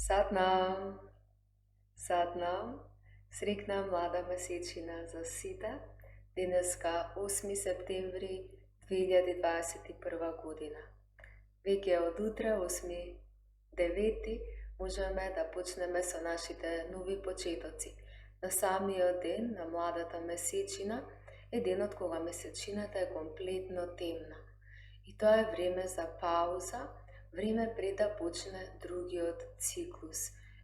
Satnam, Satnam, srećna mlada mesečina zasita, dneska 8. septembri 2021 godina. Veke od jutra 8.9. možeme da počneme so našите novi početoci. Na samijo den, na mladata mesečina, je den od koga mesečinata je kompletno temna. I to je vreme za pauza, vreme preda počne drugi od ciklus.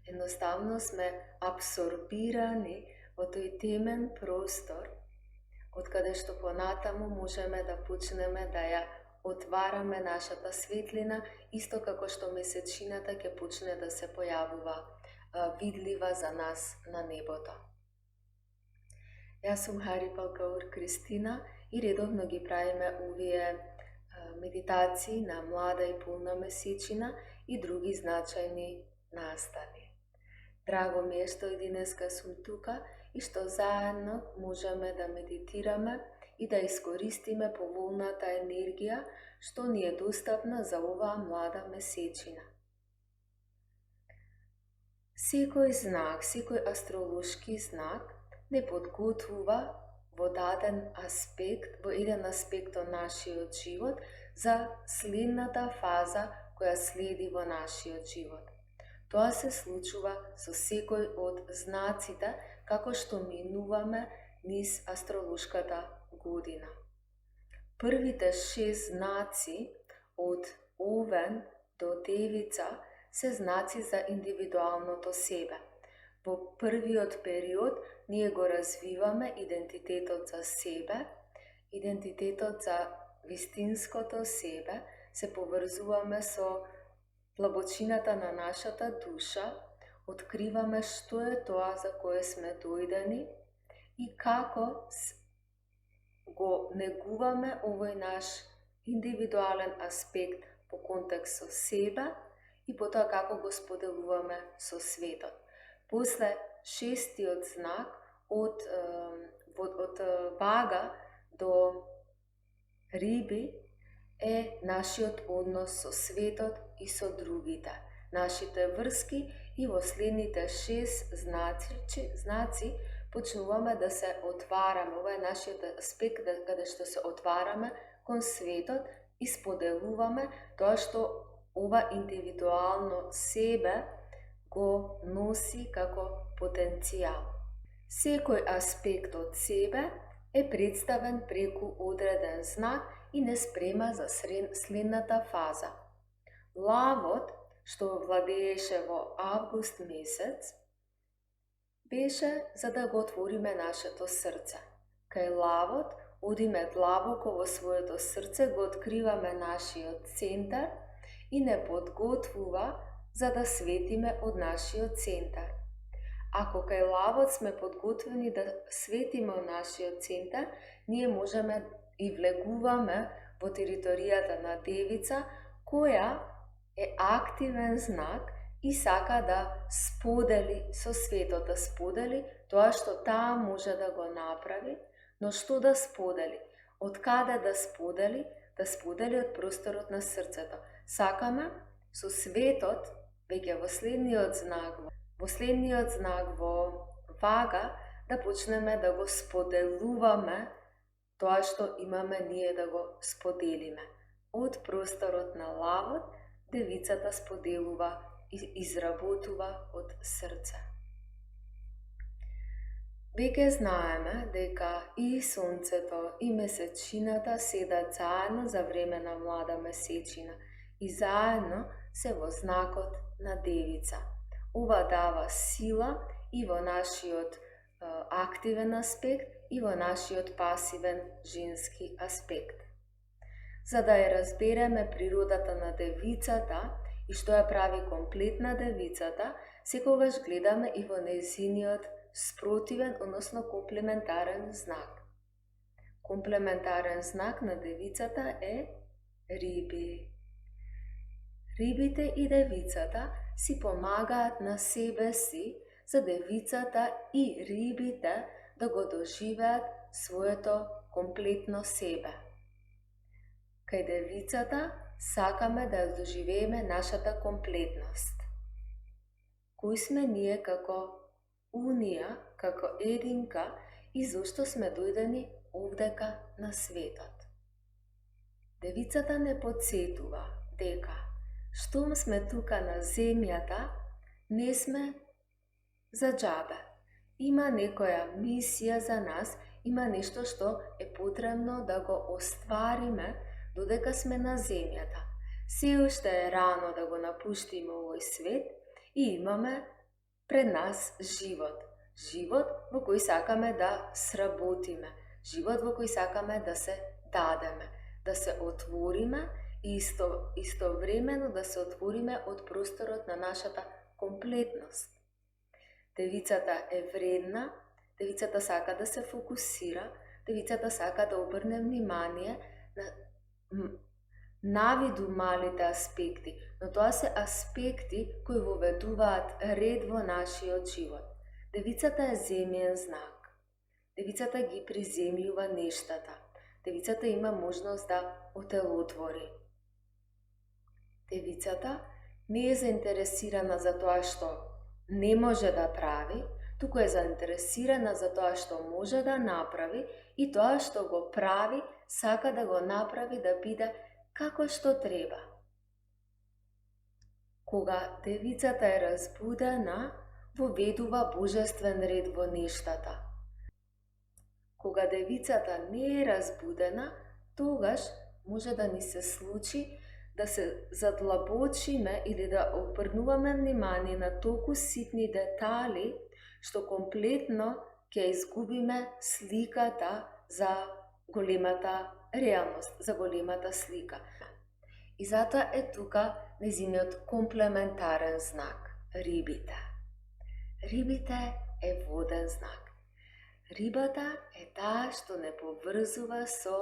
Enostavno sme absorbirani v toj temen prostor, od kada što ponatamo možeme da počneme da ja otvarame našata svetlina, isto kako što mesečinata ke počne da se pojavuva vidljiva za nas na nebota. Jaz sam Haripal Kaur Kristina i redovno gi pravime uvije meditaciji na mlada i polna mesečina i drugi značajni nastani. Drago mi je što i dneska sam tuka i što zajedno možeme da meditirame i da iskoristime povoljnata energija što ni je dostupna za ova mlada mesečina. Sekoj znak, sekoj astrološki znak ne podgotvuva v jedan aspekt od našega život za slednjata faza koja sledi v našega život. To se slučuva so sekoj od znacita kako što minuvame niz astrološkata godina. Prvite 6 znaci od Oven do Devica se znaci za individualno to sebe. V prvi od period ние го развиваме идентитетот за себе, идентитетот за вистинското себе, се поврзуваме со длабочината на нашата душа, откриваме што е тоа за кое сме дојдени и како го негуваме овој наш индивидуален аспект по контекст со себе и потоа како го споделуваме со светот. После шестиот знак od Vaga do Ribi je našiot odnos so svetot i so drugite. Našite vrski i v slednjite 6 znaci počnuvame da se otvarame. Ovo je našiot aspekt kada što se otvarame kon svetot i spodeluvame to što ova individualno sebe go nosi kako potencijal. Sekoj aspekt od sebe je predstaven preko odreden znak i ne sprema za slednjata faza. Lavot, što vladeješe v avgust mesec, beše za da go otvorime naše to srce. Kaj lavot, odime dlaboko v svoje to srce, go odkrivame naši od centar i ne podgotvuva za da svetime od naši od centar. Ako kaj lavot sme podgotveni da svetimo v naši centar, nije možeme i vleguvame v teritorijata na Devica, koja je aktiven znak i saka da spodeli so sveto, da spodeli to što ta može da go napravi, no što da spodeli? Od kada da spodeli? Da spodeli od prostorot na srceto. Sakame so svetot, vek je v slednji od znak v Vaga, da počneme da go spodeluvame to što imame nije da go spodelime. Od prostorot na lavot, Devica da spodeluva i izrabotuva od srca. Veke znajeme, deka i sonceto i mesečinata seda zajedno za vremena mlada mesečina i zajedno se v znakot na Devica. Ova dava sila i v naši od aktiven aspekt i v naši od pasiven ženski aspekt. Zada je razbereme prirodata na Devicata i što je pravi kompletna Devicata, sekogaž gledame i v nezini od sprotiven, odnosno komplementaren znak. Komplementaren znak na Devicata je Ribi. Ribite i Devicata si pomagaat na sebe si, za Devicata i Ribite da go doživeat svojeto kompletno sebe. Kaj Devicata sakame da doživeme našata kompletnost. кои сме ние како унија, како единка и зошто сме дојдени овдека на светот. Девицата не подсетува дека штом сме тука на земјата, не сме за џабе. Има некоја мисија за нас, има нешто што е потребно да го оствариме додека сме на земјата. Се уште е рано да го напуштиме овој свет и имаме пред нас живот. Живот во кој сакаме да сработиме. Живот во кој сакаме да се дадеме, да се отвориме и истовремено да се отвориме од просторот на нашата комплетност. Девицата е вредна, девицата сака да се фокусира, девицата сака да обрне внимание на навиду малите аспекти, но тоа се аспекти кои воведуваат ред во нашиот живот. Девицата е земјен знак. Девицата ги приземјува нештата. Девицата има можност да отелотвори. Девицата не е заинтересирана за тоа што не може да прави, туку е заинтересирана за тоа што може да направи и тоа што го прави, сака да го направи да биде како што треба. Кога девицата е разбудена, воведува божествен ред во нештата. Кога девицата не е разбудена, тогаш може да ни се случи да се задлабочиме или да обрнуваме внимание на толку ситни детали, што комплетно ќе изгубиме сликата за големата реалност, за големата слика. И затоа е тука нејзиниот комплементарен знак – рибите. Рибите е воден знак. Рибата е таа што не поврзува со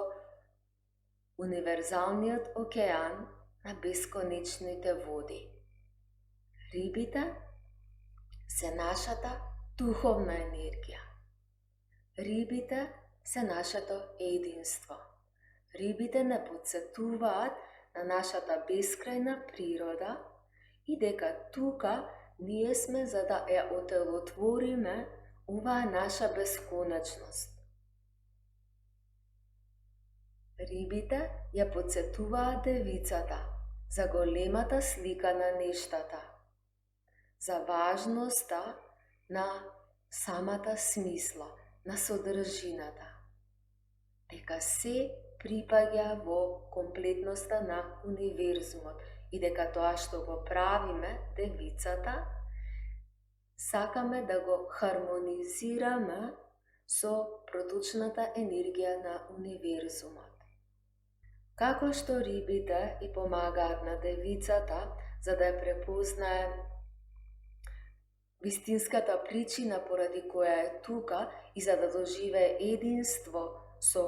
универзалниот океан на бесконечните води. Рибите се нашата духовна енергија. Рибите се нашето единство. Рибите не подсетуваат на нашата бескрајна природа и дека тука ние сме за да ја отелотвориме оваа наша бесконечност. Рибите ја подсетуваат девицата за големата слика на нештата, за важноста на самата смисла, на содржината, дека се припаѓа во комплетноста на универзумот и дека тоа што го правиме, девицата, сакаме да го хармонизираме со проточната енергија на универзумот. Како што рибите и помагаат на девицата за да ја препознае вистинската причина поради која е тука и за да доживее единство со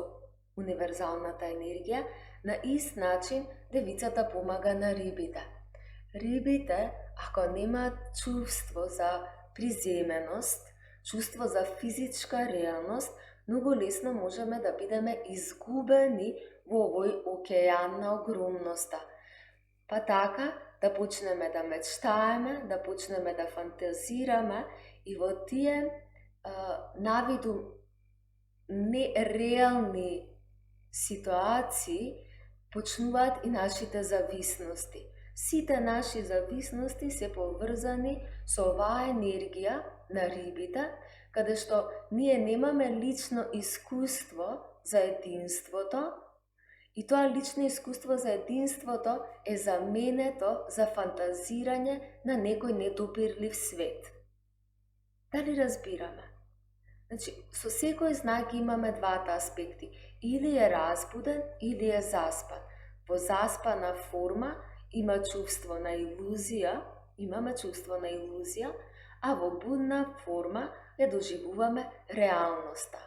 универзалната енергија, на ист начин девицата помага на рибите. Рибите, ако немаат чувство за приземеност, чувство за физичка реалност, многу лесно можеме да бидеме изгубени во овој океан на огромноста. Па така, да почнеме да мечтаеме, да почнеме да фантазираме и во тие навиду нереални ситуации почнуваат и нашите зависности. Сите наши зависности се поврзани со оваа енергија на рибите, каде што ние немаме лично искуство за единството, и тоа лично искуство за единството е заменето за фантазирање на некој недопирлив свет. Дали разбираме? Значи, со секој знак имаме двата аспекти. Или е разбуден, или е заспан. Во заспана форма има чувство на илузија, имаме чувство на илузија, а во будна форма ја доживуваме реалноста.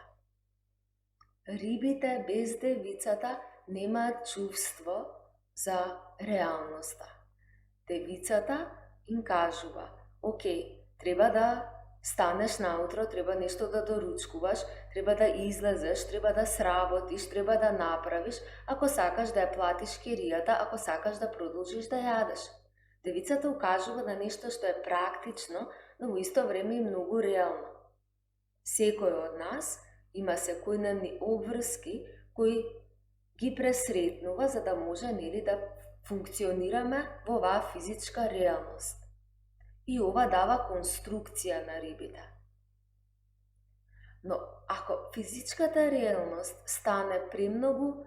Рибите без девицата немаат чувство за реалноста. Девицата им кажува: окей, треба да станеш наутро, треба нешто да доручкуваш, треба да излезеш, треба да сработиш, треба да направиш, ако сакаш да ја платиш киријата, ако сакаш да продолжиш да јадеш. Девицата укажува на нешто што е практично, но во исто време и многу реално. Секој од нас има секојдневни обврски кои ги пресретнува за да може да функционираме во оваа физичка реалност. И ова дава конструкција на рибите. Но ако физичката реалност стане премногу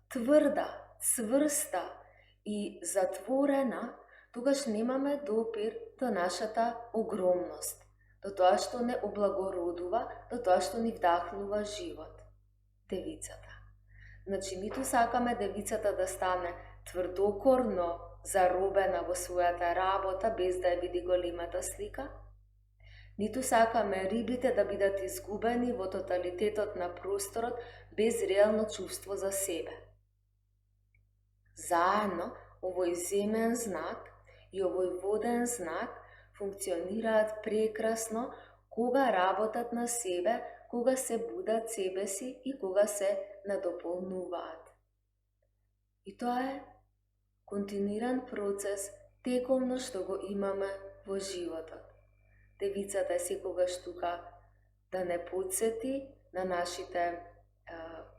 тврда, цврста и затворена, тогаш немаме допир до нашата огромност, до тоа што не облагородува, до тоа што ни вдахнува живот. Девицата. Значи, ниту сакаме девицата да стане тврдокорно заробена во својата работа без да ја види големата слика, ниту сакаме рибите да бидат изгубени во тоталитетот на просторот без реално чувство за себе. Заедно, овој земен знак и овој воден знак функционираат прекрасно кога работат на себе, кога се будат себе си и кога се надополнуваат. И тоа е континуиран процес текомно што го имаме во животот. Девицата е секогаш тука да не подсети на нашите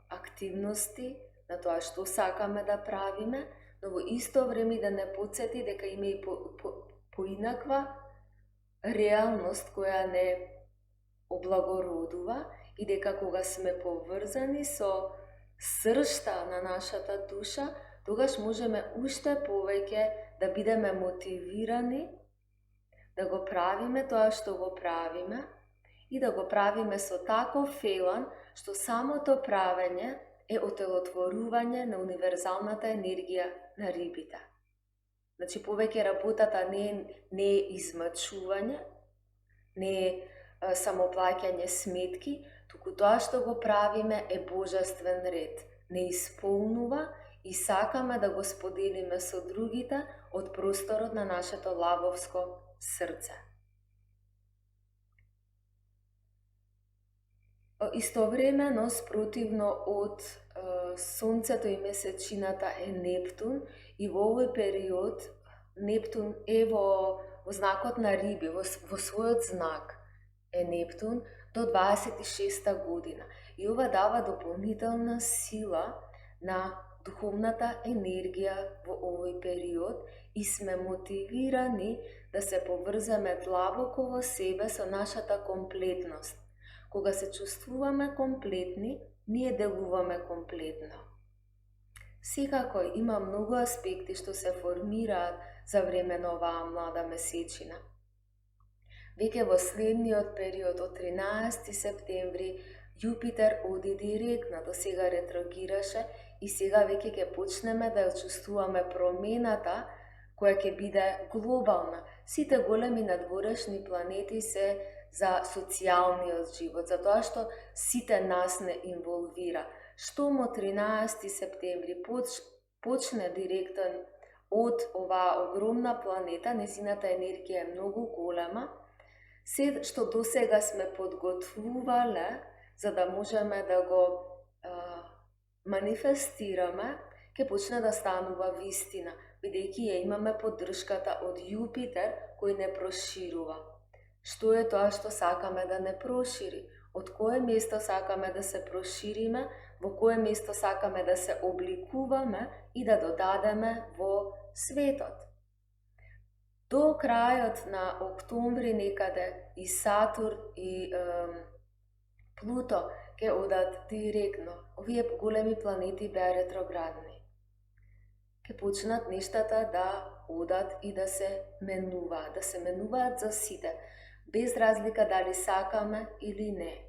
активности, на тоа што сакаме да правиме, но во исто време да не подсети дека има и поинаква реалност која не облагородува и дека кога сме поврзани со сршта на нашата душа, тогаш можеме уште повеќе да бидеме мотивирани да го правиме тоа што го правиме и да го правиме со таков елан што самото правење е отелотворување на универзалната енергија на рибите. Значи, повеќе работата не е измачување, не е самоплаќање сметки, туку тоа што го правиме е божествен ред. Не исполнува и сакаме да го споделиме со другите од просторот на нашето лавовско срце. Истовремено, спротивно од Сонцето и месечината е Нептун и во овој период Нептун е во знакот на Риби, во својот знак е Нептун до 26-та година. И ова дава дополнителна сила на духовната енергија во овој период и сме мотивирани да се поврземе длабоко во себе со нашата комплетност. Кога се чувствуваме комплетни, ние делуваме комплетно. Секако има многу аспекти што се формираат за време на оваа млада месечина. Веќе во следниот период од 13 септември Јупитер оди директно, до сега ретрогираше и сега веќе ќе почнеме да ја чувствуваме промената која ќе биде глобална. Сите големи надворешни планети се за социјалниот живот, за тоа што сите нас не инволвира. Штом од 13 септември почне директен од оваа огромна планета, незината енергија е многу голема, се што досега сме подготвувале за да можеме да го манифестираме, ќе почне да станува вистина, бидејќи ја имаме поддршката од Јупитер кој не проширува. Што е тоа што сакаме да не прошири? Од кое место сакаме да се прошириме, во кое место сакаме да се обликуваме и да додадеме во светот. До крајот на октомври некаде и Сатурн и Плуто ќе одат директно. Овие големи планети беа ретроградни. Ќе почнат нештата да одат и да се менуваат за сите, без разлика дали сакаме или не.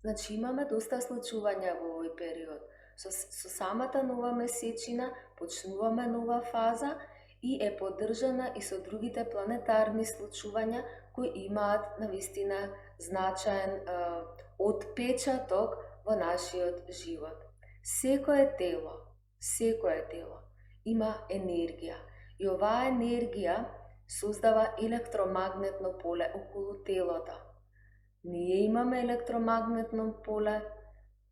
Значи имаме доста случувања во овој период. Со самата нова месечина почнуваме нова фаза и е поддржана и со другите планетарни случувања кои имаат навистина значаен отпечаток во нашиот живот. Секое тело има енергија и оваа енергија создава електромагнетно поле околу телото. Ние имаме електромагнетно поле,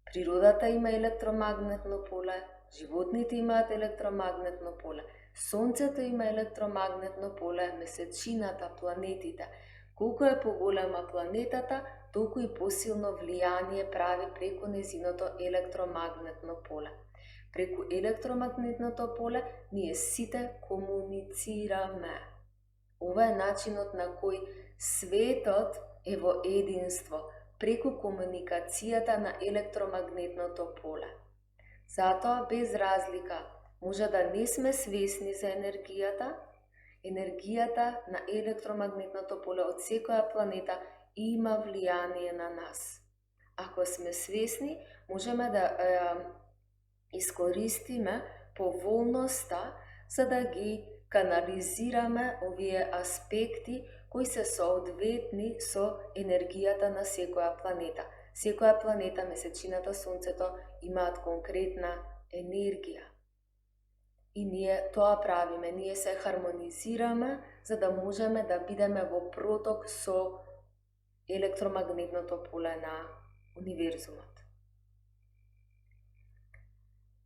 природата има електромагнетно поле, животните имаат електромагнетно поле. Сонцето има електромагнетно поле, месечината, планетите. Колку е поголема планетата, толку и посилно влијание прави преку незиното електромагнетно поле. Преку електромагнетното поле ние сите комуницираме. Ова е начинот на кој светот е во единство, преку комуникацијата на електромагнетното поле. Затоа, без разлика, може да не сме свесни за енергијата на електромагнетното поле од секоја планета има влијание на нас. Ако сме свесни, можеме да искористиме поволноста за да ги канализираме овие аспекти кои се соодветни со енергијата на секоја планета. Секоја планета, месечината, сонцето имаат конкретна енергија. И ние тоа правиме, ние се хармонизираме за да можеме да бидеме во проток со електромагнетното поле на универзумот.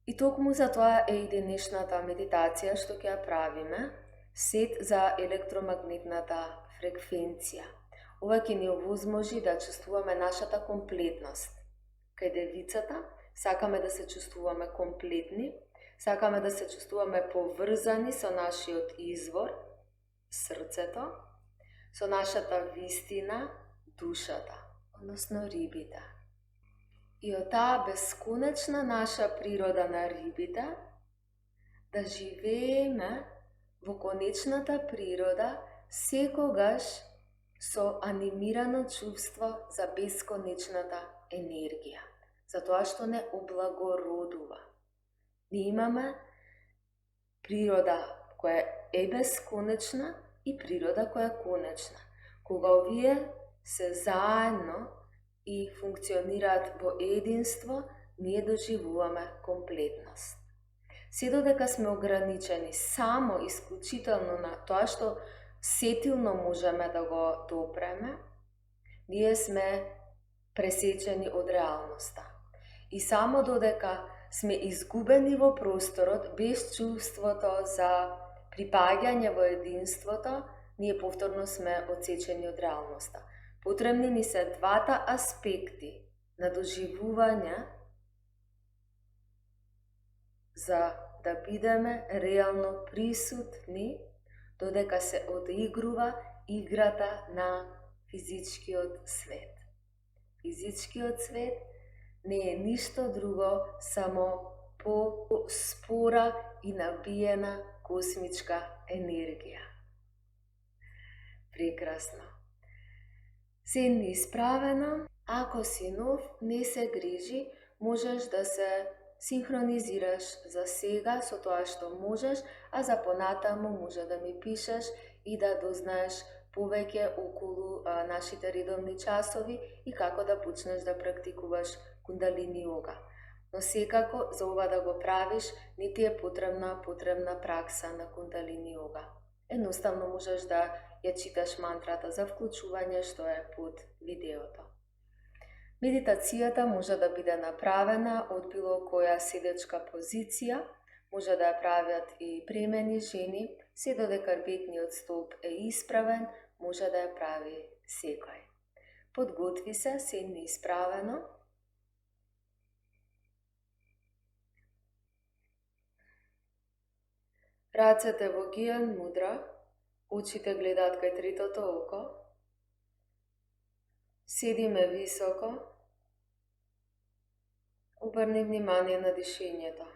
И токму за тоа е и денешната медитација што ќе ја правиме, сет за електромагнетната фреквенција. Ова ќе ни овозможи да чувствуваме нашата комплетност. Кај девицата сакаме да се чувствуваме комплетни, сакаме да се чувствуваме поврзани со нашиот извор, срцето, со нашата вистина, душата, односно рибите. И од таа бесконечна наша природа на рибите, да живееме во конечната природа секогаш со анимирано чувство за бесконечната енергија, затоа што не облагородува. Ние имаме природа која е бесконечна и природа која е конечна. Кога овие се заедно и функционираат во единство, ние доживуваме комплетност. Се додека сме ограничени само исклучително на тоа што сетилно можеме да го допреме, ние сме пресечени од реалноста. И само додека сме изгубени во просторот, без чувството за припаѓање во единството, ние повторно сме отсечени од реалноста. Потребни ни се двата аспекти на доживување за да бидеме реално присутни додека се одигрува играта на физичкиот свет. Физичкиот свет не е ништо друго, само спора и набиена космичка енергија. Прекрасно. Се неисправено, ако си нов, не се грижи, можеш да се синхронизираш за сега со тоа што можеш, а за понатаму може да ми пишеш и да дознаеш повеќе околу нашите редовни часови и како да почнеш да практикуваш кундалини йога. Но секако за ова да го правиш не ти е потребна пракса на кундалини йога. Едноставно можеш да ја читаш мантрата за вклучување што е под видеото. Медитацијата може да биде направена од било која седечка позиција, може да ја правят и бремени жени, се додека рбетниот столб е исправен, може да ја прави секој. Подготви се, седни исправено. Рацете во гиен мудра, очите гледаат кај третото око. Седиме високо. Обрни внимание на дишењето.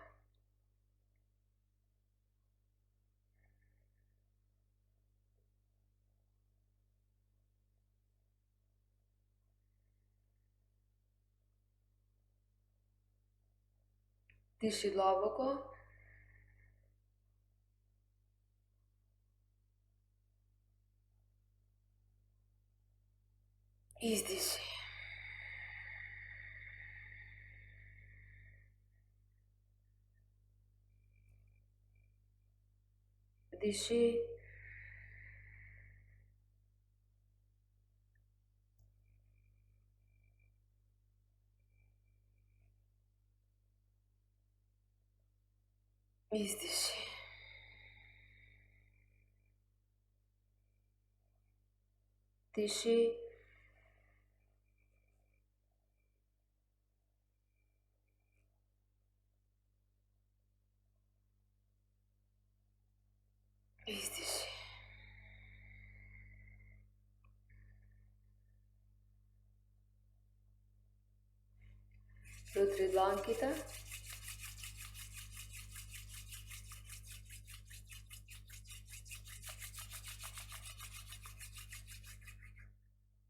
Диши длабоко. Издиши. Диши. Издиши. Tiši. Izdiši. Protri dlankite.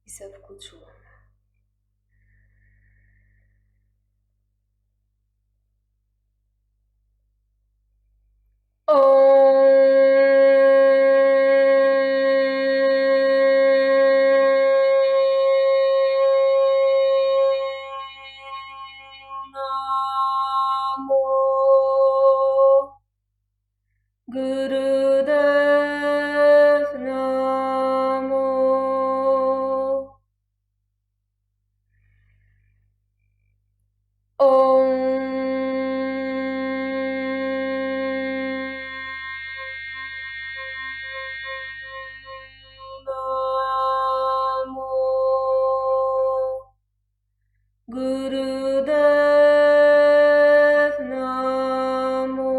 И се вклучуваме. Namo Gurudev Namo Om Namo Gurudev Namo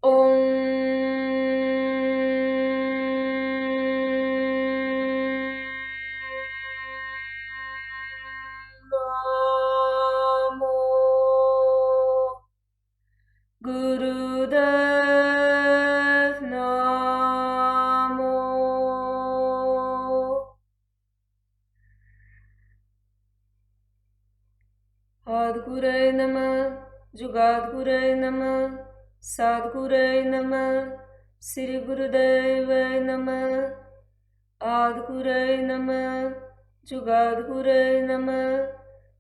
Om Namo Gurudev Namo Adgurei Namah, Jugadgurei Namah, Sadgurei Namah, Sri Gurudevai Namah, Adgurei Namah, Jugadgurei Namah,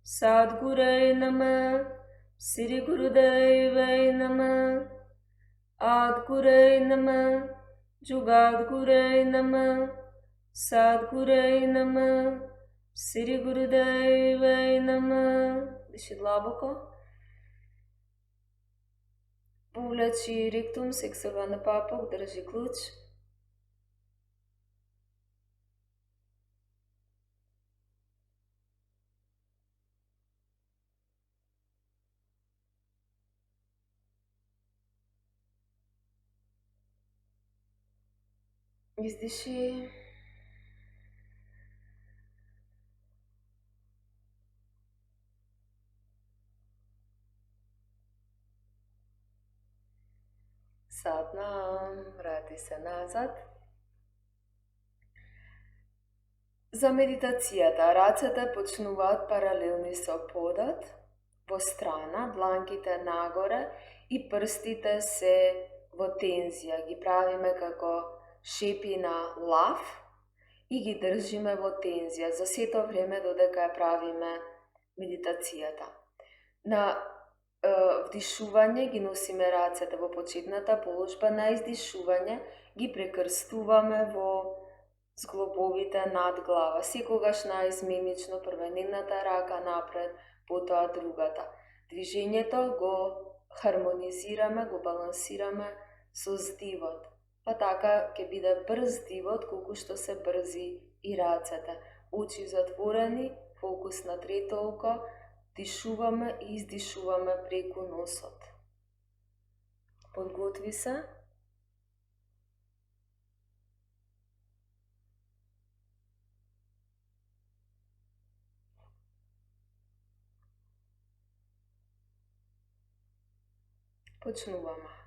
Sadgurei Namah, Sri Gurudevai Namah, Adgurei Namah, Jugadgurei Namah, Sadgurei Namah, Sri Gurudevai Namah. Diši dlaboko. Povleči rektum, seksova na papok, drži ključ. Izdiši. Satnam, vrati se nazad. За медитацијата рацете почнуваат паралелни со подот, во страна, дланките нагоре и прстите се во тензија. Ги правиме како шепи на лав и ги држиме во тензија за сето време додека ја правиме медитацијата. На вдишување ги носиме рацете во почетната положба, на издишување ги прекрстуваме во зглобовите над глава. Секогаш наизменично прво едната рака напред, потоа другата. Движењето го хармонизираме, го балансираме со здивот. Па така ќе биде брз здивот колку што се брзи и рацете. Очи затворени, фокус на трето око, дишуваме и издишуваме преку носот. Подготви се. Почнуваме.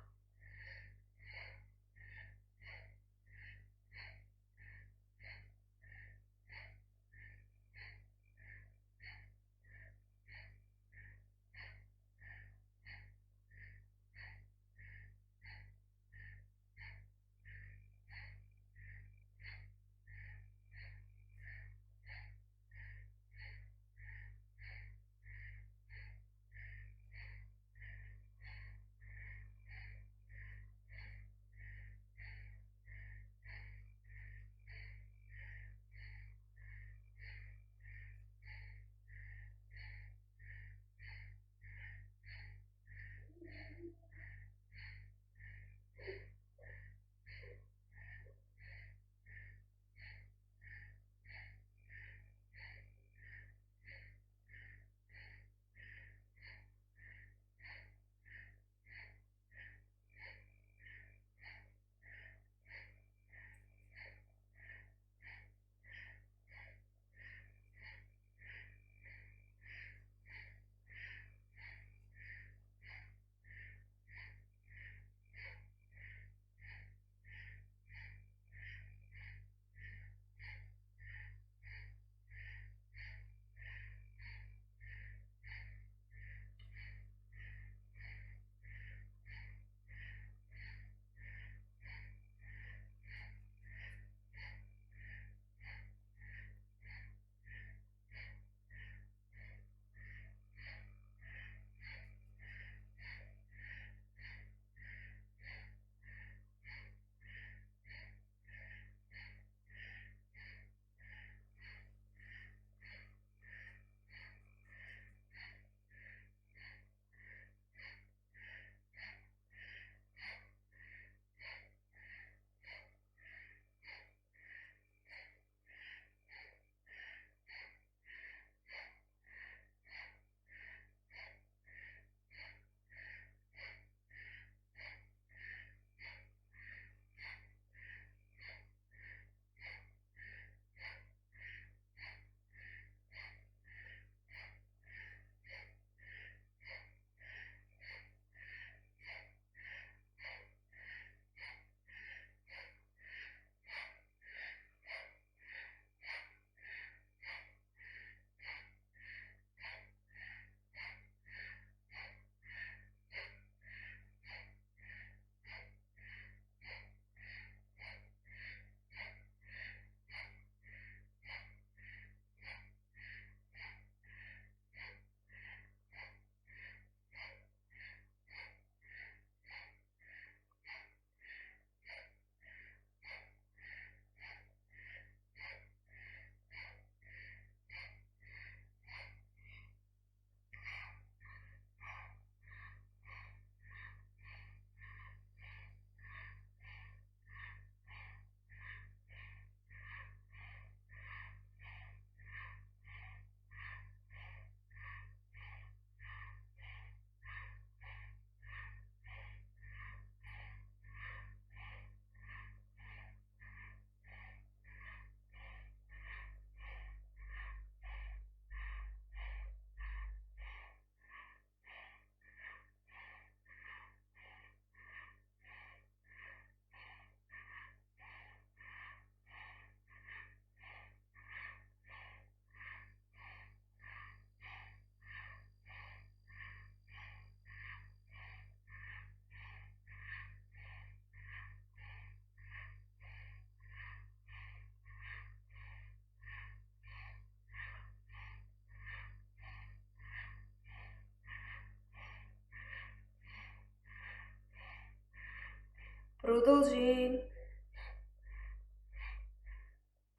Продължи.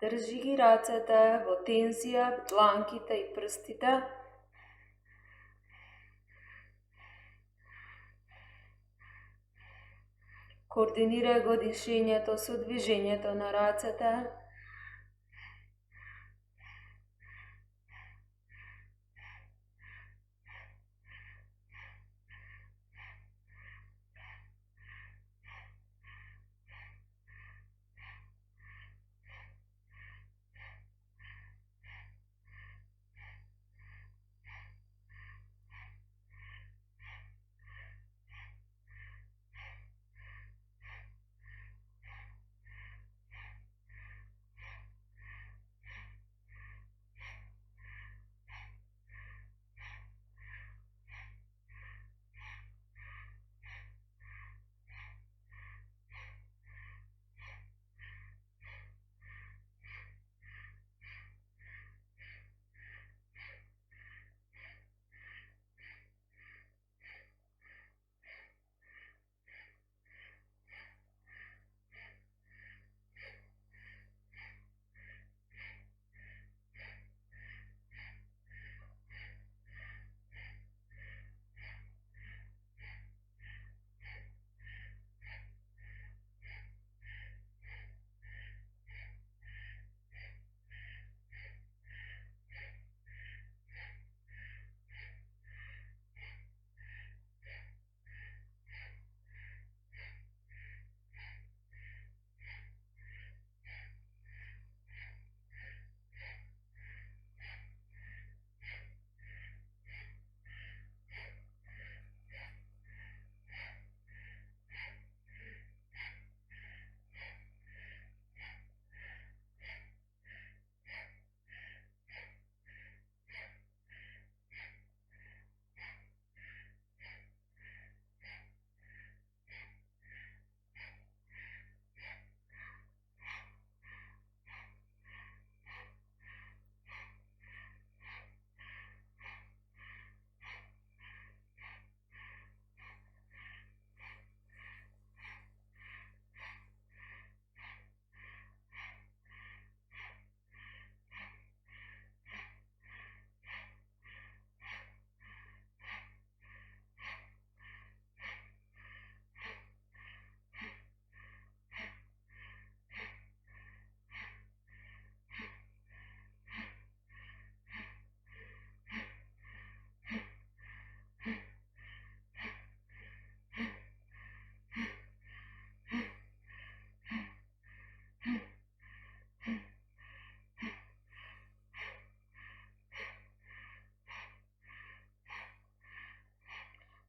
Държи ги ръцете во тензија, дланките и прстите. Координирај го дишењето со движењето на ръцете.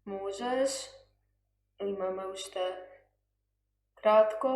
Можеш, имаме уште кратко.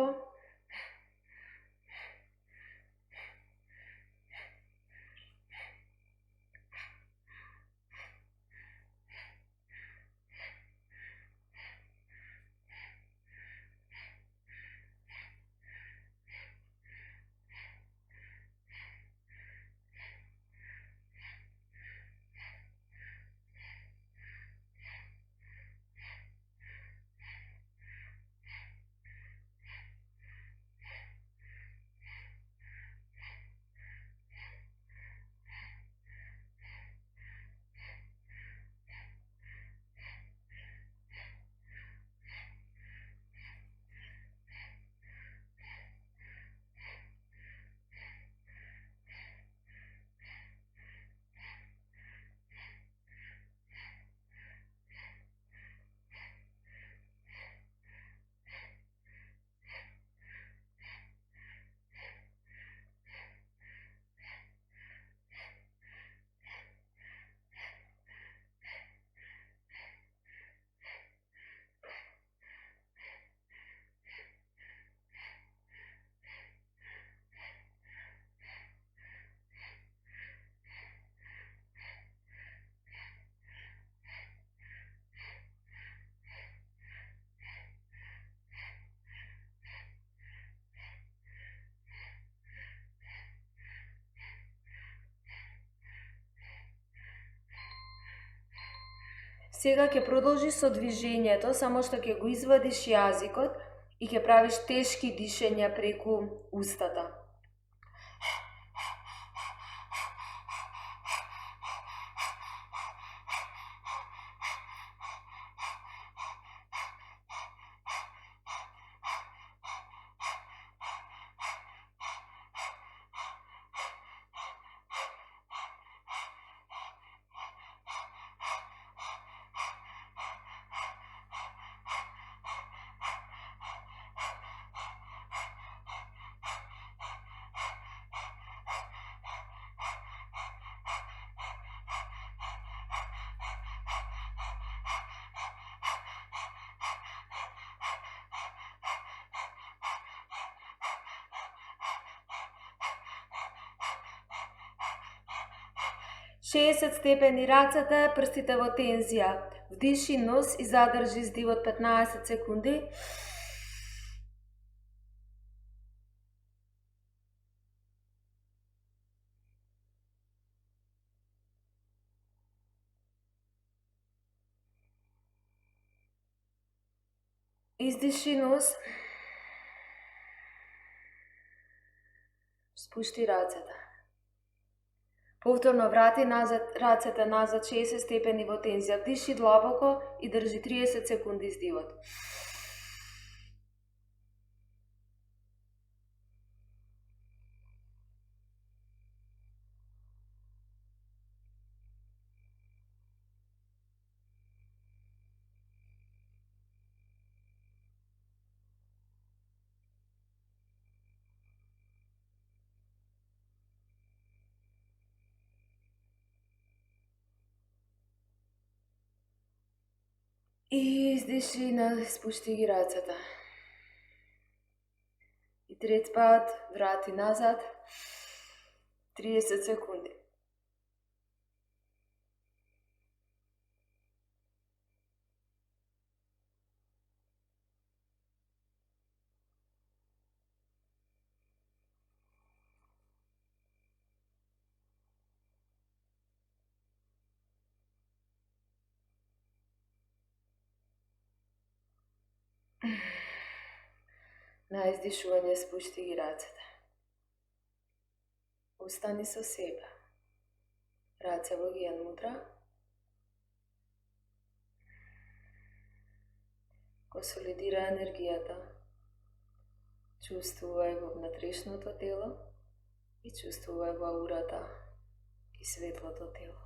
Сега ќе продолжиш со движењето, само што ќе го извадиш јазикот i ke praviš težki dišenja preko ustata. Šestdeset stepeni racate, prstite v tenzija. Vdiši nos i zadrži zdiv od 15 sekundi. Izdiši nos. Spušti racete. Повторно врати назад, рацете назад 60 степени во тензија. Вдиши длабоко и држи 30 секунди издивот. И издиши, спушти ги рацете. И трет пат врати назад 30 секунди. На издишување спушти ги рацете. Остани со себе. Раце во ги енутра. Консолидира енергијата. Чувствувај во внатрешното тело и чувствувај во аурата и светлото тело.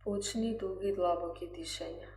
Почни дуги длабоки дишења.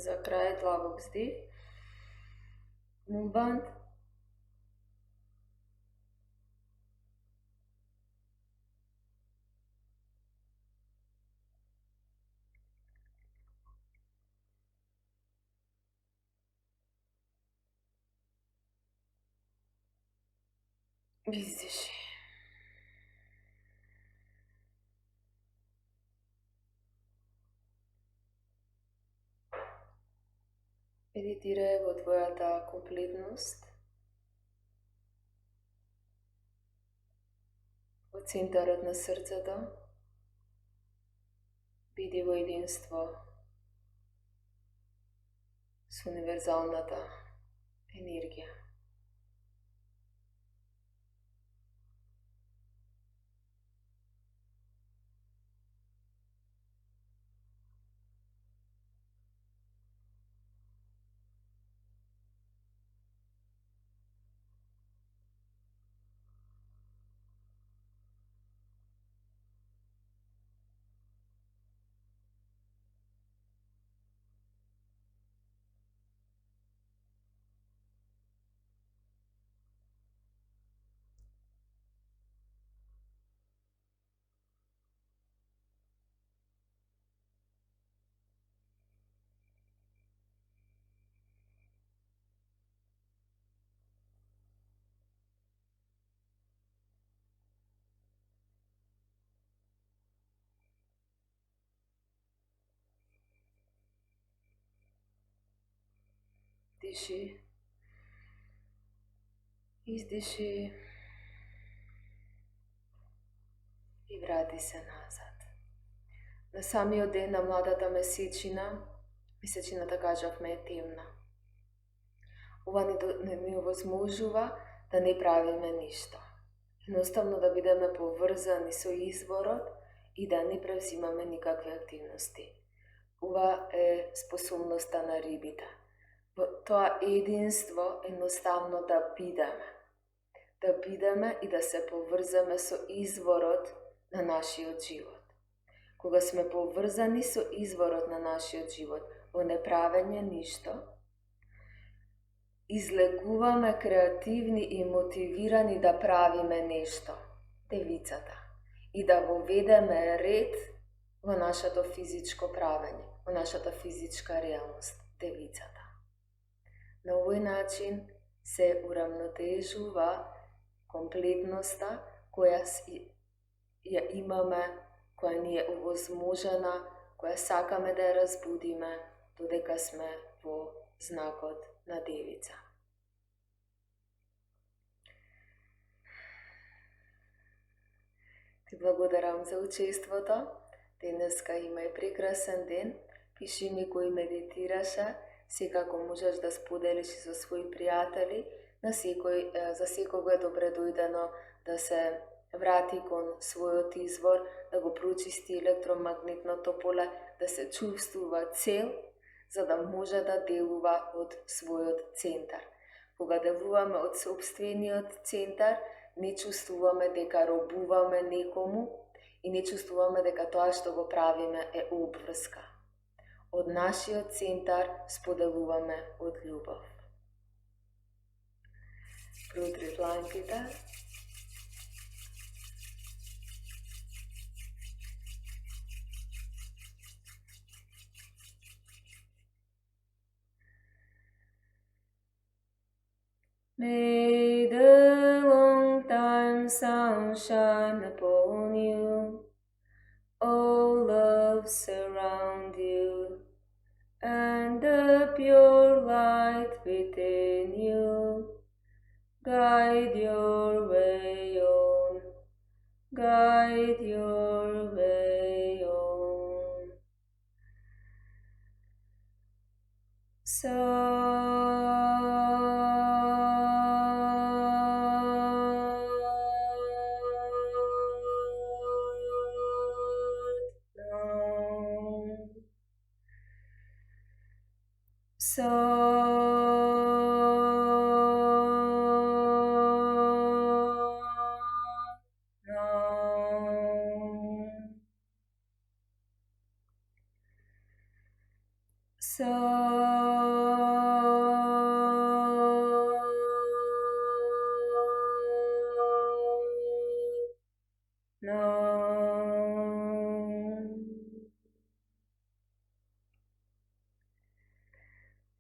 za kraj glavok vzdih. Mumband. Izdişi. Meditiraj v tvojata kompletnost, v centar на сърцето, биди во единство с универзалната енергия. Diši, izdiši i vrati se nazad. На самиот ден на младата месечината кажавме е темна. Ова ни овозможува да не правиме ништо. Едноставно да бидеме поврзани со изворот и да не превзимаме никакви активности. Ова е способноста на рибите. Во тоа единство едноставно да бидеме. Да бидеме и да се поврзаме со изворот на нашиот живот. Кога сме поврзани со изворот на нашиот живот, во неправење ништо, излегуваме креативни и мотивирани да правиме нешто, девицата, и да воведеме ред во нашето физичко правење, во нашата физичка реалност, девицата. На овој начин се урамнотежува комплетноста која ја имаме, која ни е овозможена, која сакаме да ја разбудиме, додека сме во знакот на девица. Ти благодарам за учеството. Денеска има прекрасен ден. Пиши ми кој медитираше. Секако можеш да споделиш и со своји пријатели. За секого е добре дојдено да се врати кон својот извор, да го прочисти електромагнетното поле, да се чувствува цел, за да може да делува од својот центар. Кога делуваме од собствениот центар, не чувствуваме дека робуваме некому и не чувствуваме дека тоа што го правиме е обврска. Од нашиот центар споделуваме од љубов. Протри дланките. May the long time sun shine upon you, all love surround you, and the pure light within you guide your way on, guide your way on.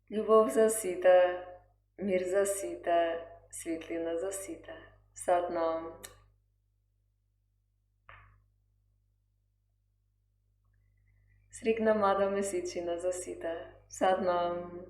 Любов Засита, мир Засита, светлина Засита. Сатнам. Срикна Мада Месичина Засита. Сатнам.